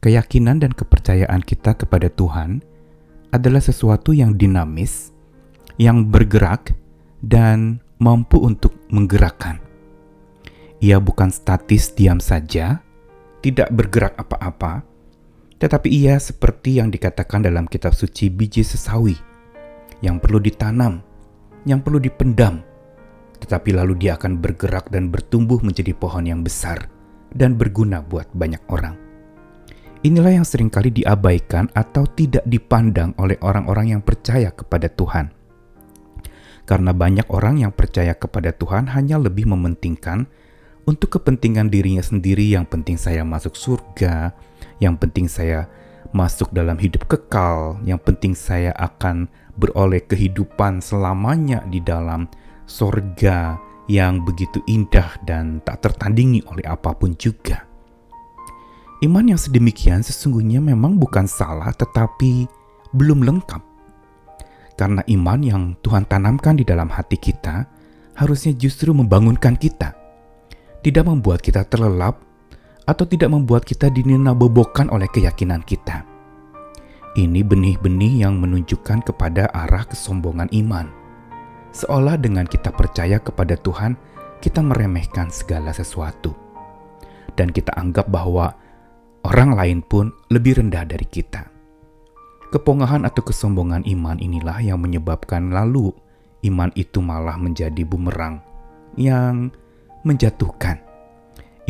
Keyakinan dan kepercayaan kita kepada Tuhan adalah sesuatu yang dinamis, yang bergerak, dan mampu untuk menggerakkan. Ia bukan statis diam saja, tidak bergerak apa-apa, tetapi ia seperti yang dikatakan dalam kitab suci biji sesawi, yang perlu ditanam, yang perlu dipendam, tetapi lalu dia akan bergerak dan bertumbuh menjadi pohon yang besar dan berguna buat banyak orang. Inilah yang seringkali diabaikan atau tidak dipandang oleh orang-orang yang percaya kepada Tuhan. Karena banyak orang yang percaya kepada Tuhan hanya lebih mementingkan untuk kepentingan dirinya sendiri, yang penting saya masuk surga, yang penting saya masuk dalam hidup kekal, yang penting saya akan beroleh kehidupan selamanya di dalam surga yang begitu indah dan tak tertandingi oleh apapun juga. Iman yang sedemikian sesungguhnya memang bukan salah, tetapi belum lengkap. Karena iman yang Tuhan tanamkan di dalam hati kita harusnya justru membangunkan kita, tidak membuat kita terlelap atau tidak membuat kita dininabobokan oleh keyakinan kita. Ini benih-benih yang menunjukkan kepada arah kesombongan iman. Seolah dengan kita percaya kepada Tuhan, kita meremehkan segala sesuatu. Dan kita anggap bahwa orang lain pun lebih rendah dari kita. Kepongahan atau kesombongan iman inilah yang menyebabkan lalu iman itu malah menjadi bumerang yang menjatuhkan.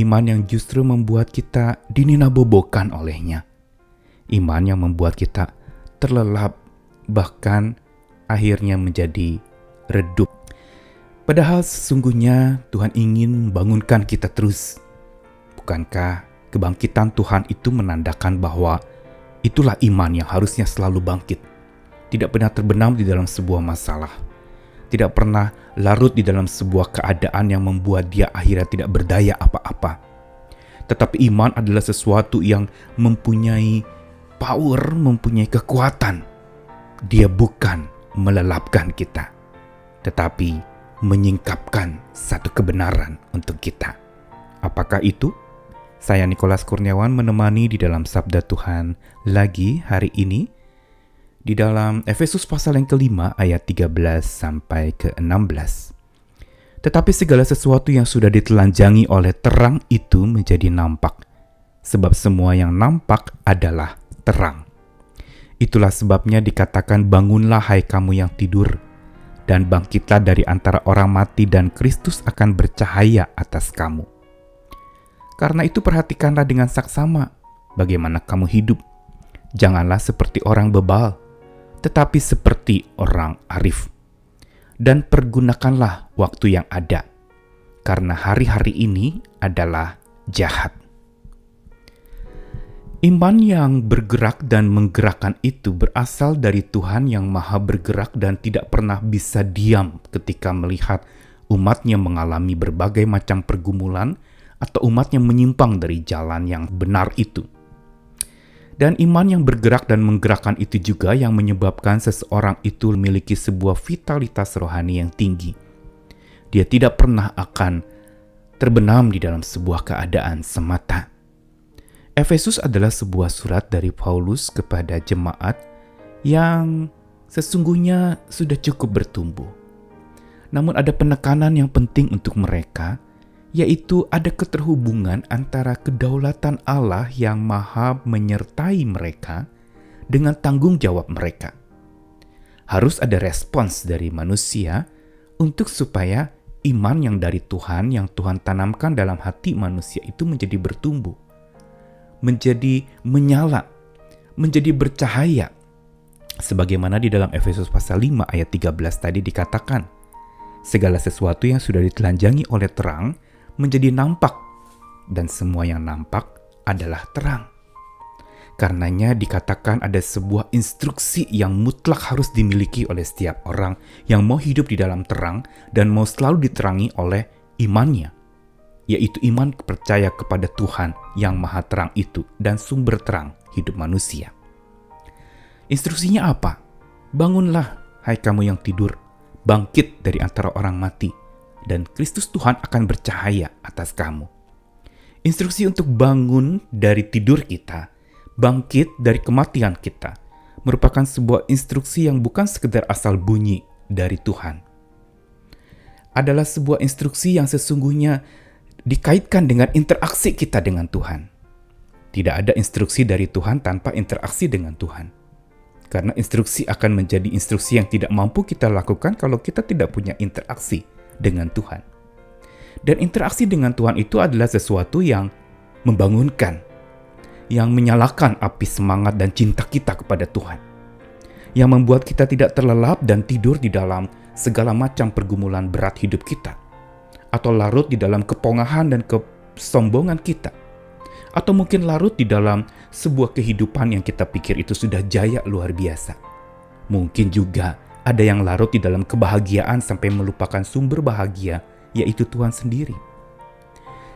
Iman yang justru membuat kita dininabobokan olehnya. Iman yang membuat kita terlelap, bahkan akhirnya menjadi redup. Padahal sesungguhnya Tuhan ingin membangunkan kita terus. Bukankah kebangkitan Tuhan itu menandakan bahwa itulah iman yang harusnya selalu bangkit, tidak pernah terbenam di dalam sebuah masalah, tidak pernah larut di dalam sebuah keadaan yang membuat dia akhirnya tidak berdaya apa-apa. Tetapi iman adalah sesuatu yang mempunyai power, mempunyai kekuatan. Dia bukan melelapkan kita, tetapi menyingkapkan satu kebenaran untuk kita. Apakah itu? Saya Nikolas Kurniawan menemani di dalam Sabda Tuhan lagi hari ini di dalam Efesus pasal yang kelima ayat 13 sampai ke 16. Tetapi segala sesuatu yang sudah ditelanjangi oleh terang itu menjadi nampak, sebab semua yang nampak adalah terang. Itulah sebabnya dikatakan, bangunlah hai kamu yang tidur, dan bangkitlah dari antara orang mati, dan Kristus akan bercahaya atas kamu. Karena itu perhatikanlah dengan saksama bagaimana kamu hidup. Janganlah seperti orang bebal, tetapi seperti orang arif. Dan pergunakanlah waktu yang ada, karena hari-hari ini adalah jahat. Iman yang bergerak dan menggerakkan itu berasal dari Tuhan yang maha bergerak dan tidak pernah bisa diam ketika melihat umatnya mengalami berbagai macam pergumulan atau umatnya menyimpang dari jalan yang benar itu. Dan iman yang bergerak dan menggerakkan itu juga yang menyebabkan seseorang itu memiliki sebuah vitalitas rohani yang tinggi. Dia tidak pernah akan terbenam di dalam sebuah keadaan semata. Efesus adalah sebuah surat dari Paulus kepada jemaat yang sesungguhnya sudah cukup bertumbuh. Namun ada penekanan yang penting untuk mereka, yaitu ada keterhubungan antara kedaulatan Allah yang maha menyertai mereka dengan tanggung jawab mereka. Harus ada respons dari manusia untuk supaya iman yang dari Tuhan, yang Tuhan tanamkan dalam hati manusia itu menjadi bertumbuh, menjadi menyala, menjadi bercahaya. Sebagaimana di dalam Efesus pasal 5 ayat 13 tadi dikatakan, segala sesuatu yang sudah ditelanjangi oleh terang menjadi nampak, dan semua yang nampak adalah terang. Karenanya dikatakan ada sebuah instruksi yang mutlak harus dimiliki oleh setiap orang yang mau hidup di dalam terang dan mau selalu diterangi oleh imannya, yaitu iman percaya kepada Tuhan yang maha terang itu dan sumber terang hidup manusia. Instruksinya apa? Bangunlah hai kamu yang tidur, bangkit dari antara orang mati, dan Kristus Tuhan akan bercahaya atas kamu. Instruksi untuk bangun dari tidur kita bangkit dari kematian kita merupakan sebuah instruksi yang bukan sekedar asal bunyi dari Tuhan. Adalah sebuah instruksi yang sesungguhnya dikaitkan dengan interaksi kita dengan Tuhan. Tidak ada instruksi dari Tuhan tanpa interaksi dengan Tuhan. Karena instruksi akan menjadi instruksi yang tidak mampu kita lakukan kalau kita tidak punya interaksi dengan Tuhan. Dan interaksi dengan Tuhan itu adalah sesuatu yang membangunkan, yang menyalakan api semangat dan cinta kita kepada Tuhan, yang membuat kita tidak terlelap dan tidur di dalam segala macam pergumulan berat hidup kita, atau larut di dalam kepongahan dan kesombongan kita, atau mungkin larut di dalam sebuah kehidupan yang kita pikir itu sudah jaya luar biasa. Mungkin juga ada yang larut di dalam kebahagiaan sampai melupakan sumber bahagia, yaitu Tuhan sendiri.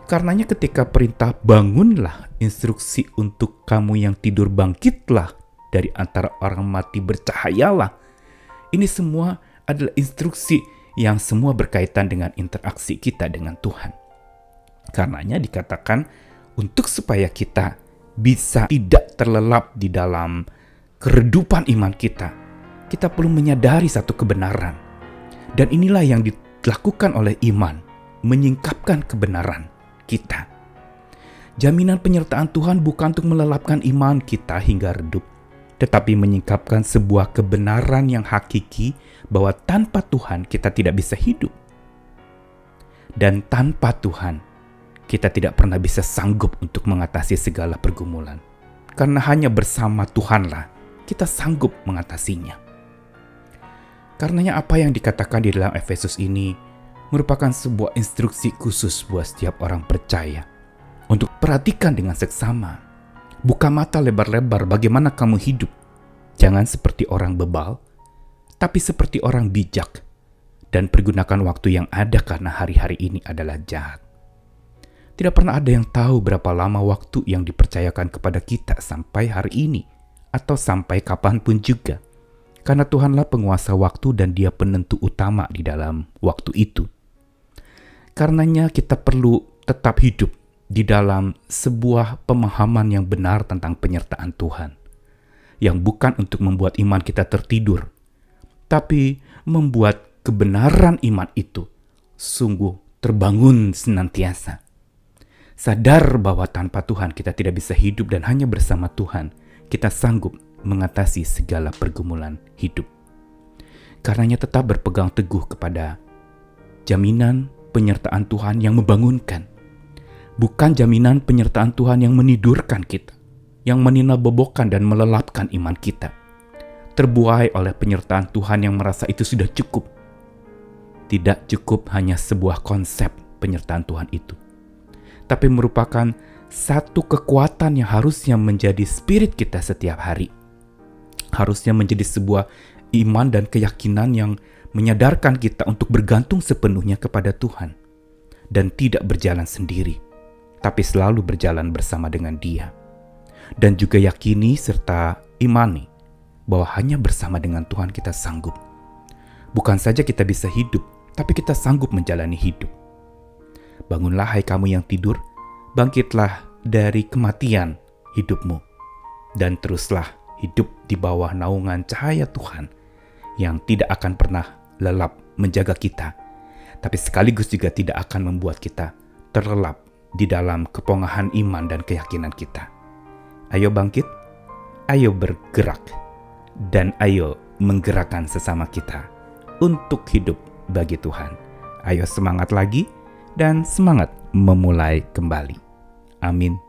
Karenanya ketika perintah bangunlah, instruksi untuk kamu yang tidur bangkitlah dari antara orang mati, bercahayalah. Ini semua adalah instruksi yang semua berkaitan dengan interaksi kita dengan Tuhan. Karenanya dikatakan untuk supaya kita bisa tidak terlelap di dalam keredupan iman kita, kita perlu menyadari satu kebenaran. Dan inilah yang dilakukan oleh iman, menyingkapkan kebenaran kita. Jaminan penyertaan Tuhan bukan untuk melelapkan iman kita hingga redup, tetapi menyingkapkan sebuah kebenaran yang hakiki bahwa tanpa Tuhan kita tidak bisa hidup. Dan tanpa Tuhan kita tidak pernah bisa sanggup untuk mengatasi segala pergumulan. Karena hanya bersama Tuhanlah kita sanggup mengatasinya. Karenanya apa yang dikatakan di dalam Efesus ini merupakan sebuah instruksi khusus buat setiap orang percaya untuk perhatikan dengan seksama. Buka mata lebar-lebar bagaimana kamu hidup. Jangan seperti orang bebal, tapi seperti orang bijak. Dan pergunakan waktu yang ada karena hari-hari ini adalah jahat. Tidak pernah ada yang tahu berapa lama waktu yang dipercayakan kepada kita sampai hari ini, atau sampai kapanpun juga. Karena Tuhanlah penguasa waktu dan Dia penentu utama di dalam waktu itu. Karenanya kita perlu tetap hidup di dalam sebuah pemahaman yang benar tentang penyertaan Tuhan. Yang bukan untuk membuat iman kita tertidur, tapi membuat kebenaran iman itu sungguh terbangun senantiasa. Sadar bahwa tanpa Tuhan kita tidak bisa hidup dan hanya bersama Tuhan kita sanggup mengatasi segala pergumulan hidup. Karenanya tetap berpegang teguh kepada jaminan penyertaan Tuhan yang membangunkan. Bukan jaminan penyertaan Tuhan yang menidurkan kita, yang meninabobokan dan melelapkan iman kita. Terbuai oleh penyertaan Tuhan yang merasa itu sudah cukup. Tidak cukup hanya sebuah konsep penyertaan Tuhan itu, tapi merupakan satu kekuatan yang harusnya menjadi spirit kita setiap hari. Harusnya menjadi sebuah iman dan keyakinan yang menyadarkan kita untuk bergantung sepenuhnya kepada Tuhan. Dan tidak berjalan sendiri, tapi selalu berjalan bersama dengan Dia. Dan juga yakini serta imani bahwa hanya bersama dengan Tuhan kita sanggup. Bukan saja kita bisa hidup, tapi kita sanggup menjalani hidup. Bangunlah hai kamu yang tidur, bangkitlah dari kematian hidupmu, dan teruslah hidup di bawah naungan cahaya Tuhan yang tidak akan pernah lelap menjaga kita, tapi sekaligus juga tidak akan membuat kita terlelap di dalam kepongahan iman dan keyakinan kita. Ayo bangkit, ayo bergerak, dan ayo menggerakkan sesama kita untuk hidup bagi Tuhan. Ayo semangat lagi dan semangat memulai kembali. Amin.